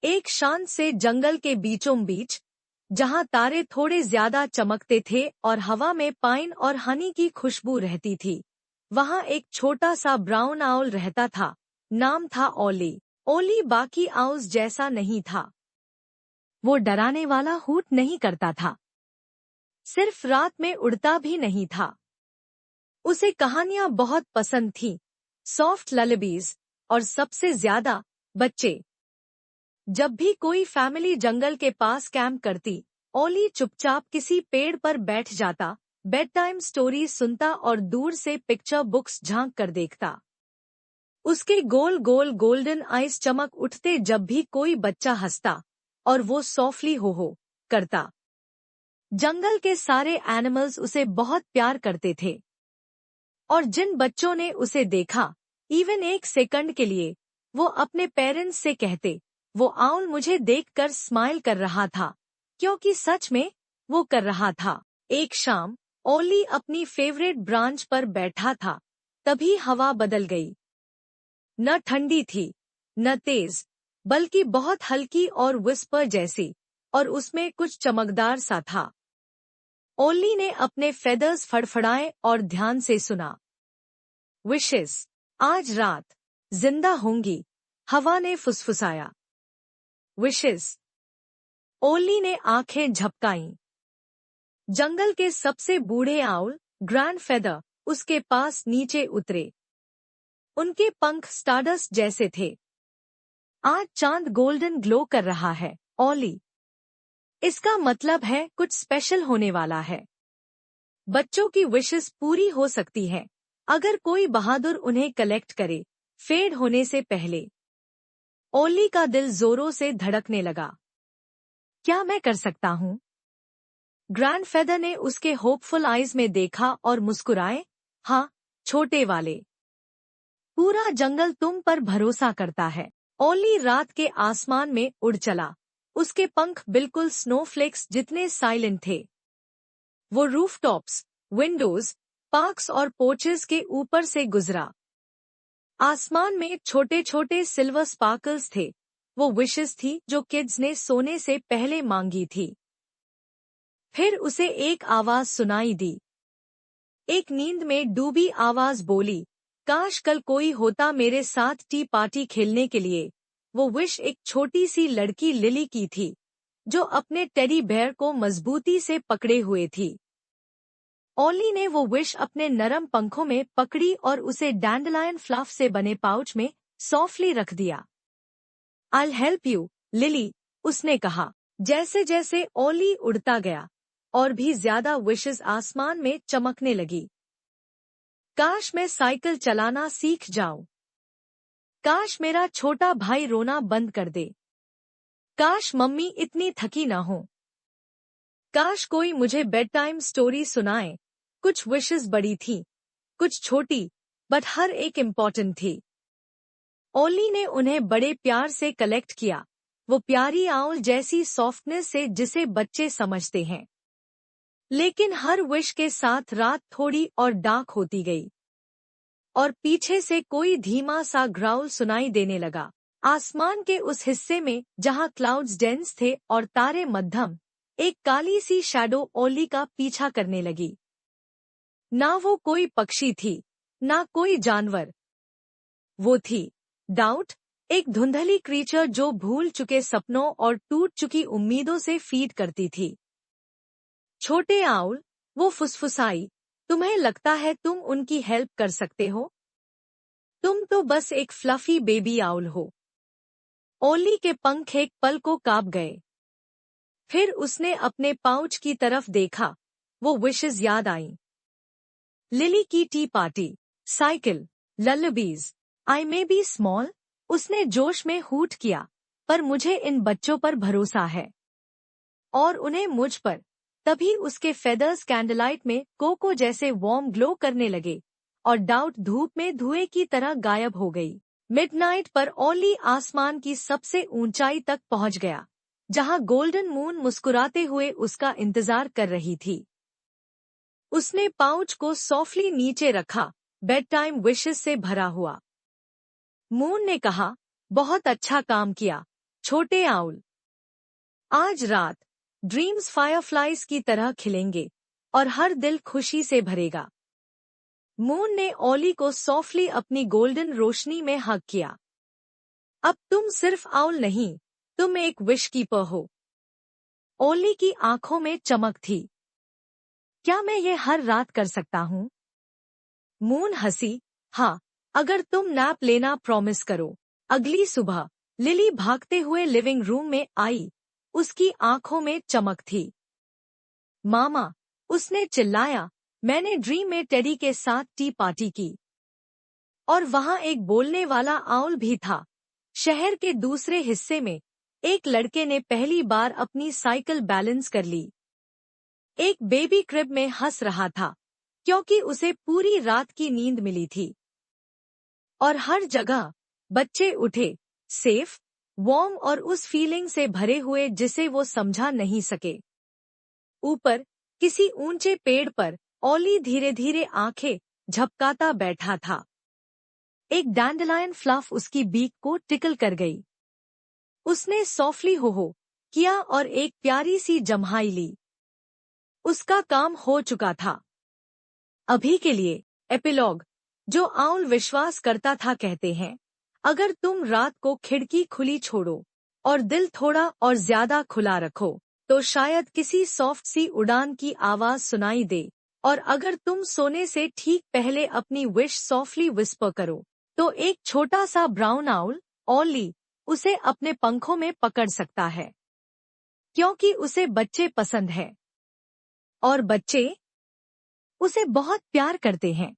एक शांत से जंगल के बीचों बीच, जहां तारे थोड़े ज्यादा चमकते थे और हवा में पाइन और हनी की खुशबू रहती थी, वहां एक छोटा सा ब्राउन आउल रहता था। नाम था ओली। ओली बाकी आउल्स जैसा नहीं था। वो डराने वाला हूट नहीं करता था, सिर्फ रात में उड़ता भी नहीं था। उसे कहानियां बहुत पसंद थीं, सॉफ्ट ललबीज, और सबसे ज्यादा बच्चे। जब भी कोई फैमिली जंगल के पास कैंप करती, ओली चुपचाप किसी पेड़ पर बैठ जाता, बेड टाइम स्टोरी सुनता और दूर से पिक्चर बुक्स झांक कर देखता। उसके गोल गोल गोल्डन आईज चमक उठते जब भी कोई बच्चा हंसता, और वो सॉफ्टली हो करता। जंगल के सारे एनिमल्स उसे बहुत प्यार करते थे, और जिन बच्चों ने उसे देखा, इवन एक सेकंड के लिए, वो अपने पेरेंट्स से कहते, वो आउल मुझे देखकर स्माइल कर रहा था, क्योंकि सच में वो कर रहा था। एक शाम ओली अपनी फेवरेट ब्रांच पर बैठा था, तभी हवा बदल गई। न ठंडी थी, न तेज, बल्कि बहुत हल्की और विस्पर जैसी, और उसमें कुछ चमकदार सा था। ओली ने अपने फेदर्स फड़फड़ाए और ध्यान से सुना। विशेस, आज रात जिंदा होंगी, हवा ने फुसफुसाया। विशेस। ओली ने आंखें झपकाईं। जंगल के सबसे बूढ़े आउल, ग्रैंड फेदर, उसके पास नीचे उतरे। उनके पंख स्टारडस्ट जैसे थे। आज चांद गोल्डन ग्लो कर रहा है, ओली। इसका मतलब है कुछ स्पेशल होने वाला है। बच्चों की विशेस पूरी हो सकती है, अगर कोई बहादुर उन्हें कलेक्ट करे, फेड होने से पहले। ओली का दिल जोरों से धड़कने लगा। क्या मैं कर सकता हूँ? ग्रैंडफादर ने उसके होपफुल आईज में देखा और मुस्कुराए। हाँ, छोटे वाले। पूरा जंगल तुम पर भरोसा करता है। ओली रात के आसमान में उड़ चला। उसके पंख बिल्कुल स्नोफ्लेक्स जितने साइलेंट थे। वो रूफटॉप्स, विंडोज, पार्क्स और पोर्चेस के ऊपर से गुजरा। आसमान में छोटे छोटे सिल्वर स्पार्कल्स थे। वो विशेस थी जो किड्स ने सोने से पहले मांगी थी। फिर उसे एक आवाज सुनाई दी। एक नींद में डूबी आवाज बोली, काश कल कोई होता मेरे साथ टी पार्टी खेलने के लिए। वो विश एक छोटी सी लड़की लिली की थी, जो अपने टेडी बेयर को मजबूती से पकड़े हुए थी। ओली ने वो विश अपने नरम पंखों में पकड़ी और उसे डैंडलायन फ्लफ से बने पाउच में सॉफ्टली रख दिया। I'll help you, लिली, उसने कहा। जैसे जैसे ओली उड़ता गया, और भी ज्यादा विशेस आसमान में चमकने लगी। काश मैं साइकिल चलाना सीख जाऊं। काश मेरा छोटा भाई रोना बंद कर दे। काश मम्मी इतनी थकी ना हो। काश कोई मुझे बेड टाइम स्टोरी सुनाए। कुछ विशेस बड़ी थी, कुछ छोटी, बट हर एक इम्पोर्टेंट थी। ओली ने उन्हें बड़े प्यार से कलेक्ट किया, वो प्यारी आउल जैसी सॉफ्टनेस से जिसे बच्चे समझते हैं। लेकिन हर विश के साथ रात थोड़ी और डार्क होती गई, और पीछे से कोई धीमा सा ग्राउल सुनाई देने लगा। आसमान के उस हिस्से में जहां क्लाउड्स डेंस थे और तारे मध्यम, एक काली सी शैडो ओली का पीछा करने लगी। ना वो कोई पक्षी थी, ना कोई जानवर। वो थी डाउट, एक धुंधली क्रीचर जो भूल चुके सपनों और टूट चुकी उम्मीदों से फीड करती थी। छोटे आउल, वो फुसफुसाई, तुम्हें लगता है तुम उनकी हेल्प कर सकते हो? तुम तो बस एक फ्लफी बेबी आउल हो। ओली के पंख एक पल को कांप गए। फिर उसने अपने पाउच की तरफ देखा। वो विशेस याद आईं। लिली की tea party, cycle, lullabies. I may be small, उसने जोश में हूट किया, पर मुझे इन बच्चों पर भरोसा है। और उन्हें मुझ पर। तभी उसके फेदर्स कैंडललाइट में कोको जैसे वार्म ग्लो करने लगे, और डाउट धूप में धुएं की तरह गायब हो गई। मिडनाइट पर ओली आसमान की सबसे ऊंचाई तक पहुंच गया, जहां गोल्डन मून मुस्कुराते हुए उसका इंतजार कर रही थी। उसने पाउच को सॉफ्टली नीचे रखा, बेड टाइम विशेस से भरा हुआ। मून ने कहा, बहुत अच्छा काम किया, छोटे आउल, आज रात ड्रीम्स फायरफ्लाइज की तरह खिलेंगे और हर दिल खुशी से भरेगा। मून ने ओली को सॉफ्टली अपनी गोल्डन रोशनी में हग किया। अब तुम सिर्फ आउल नहीं, तुम एक विश कीपर हो। ओली की आंखों में चमक थी। क्या मैं ये हर रात कर सकता हूँ? मून हंसी, हाँ, अगर तुम नैप लेना प्रॉमिस करो। अगली सुबह लिली भागते हुए लिविंग रूम में आई। उसकी आंखों में चमक थी। मामा, उसने चिल्लाया, मैंने ड्रीम में टेडी के साथ टी पार्टी की। और वहां एक बोलने वाला आउल भी था। शहर के दूसरे हिस्से में एक लड़के ने पहली बार अपनी साइकिल बैलेंस कर ली। एक बेबी क्रिब में हंस रहा था क्योंकि उसे पूरी रात की नींद मिली थी। और हर जगह बच्चे उठे, सेफ, वार्म और उस फीलिंग से भरे हुए जिसे वो समझा नहीं सके। ऊपर किसी ऊंचे पेड़ पर ओली धीरे धीरे आंखें झपकाता बैठा था। एक डैंडलायन फ्लफ उसकी बीक को टिकल कर गई। उसने सॉफ्टली हो किया और एक प्यारी सी जम्हाई ली। उसका काम हो चुका था। अभी के लिए एपिलॉग। जो आउल विश्वास करता था कहते हैं, अगर तुम रात को खिड़की खुली छोड़ो और दिल थोड़ा और ज्यादा खुला रखो तो शायद किसी सॉफ्ट सी उड़ान की आवाज सुनाई दे। और अगर तुम सोने से ठीक पहले अपनी विश सॉफ्टली विस्पर करो तो एक छोटा सा ब्राउन आउल, ओली, उसे अपने पंखों में पकड़ सकता है। क्योंकि उसे बच्चे पसंद है और बच्चे उसे बहुत प्यार करते हैं।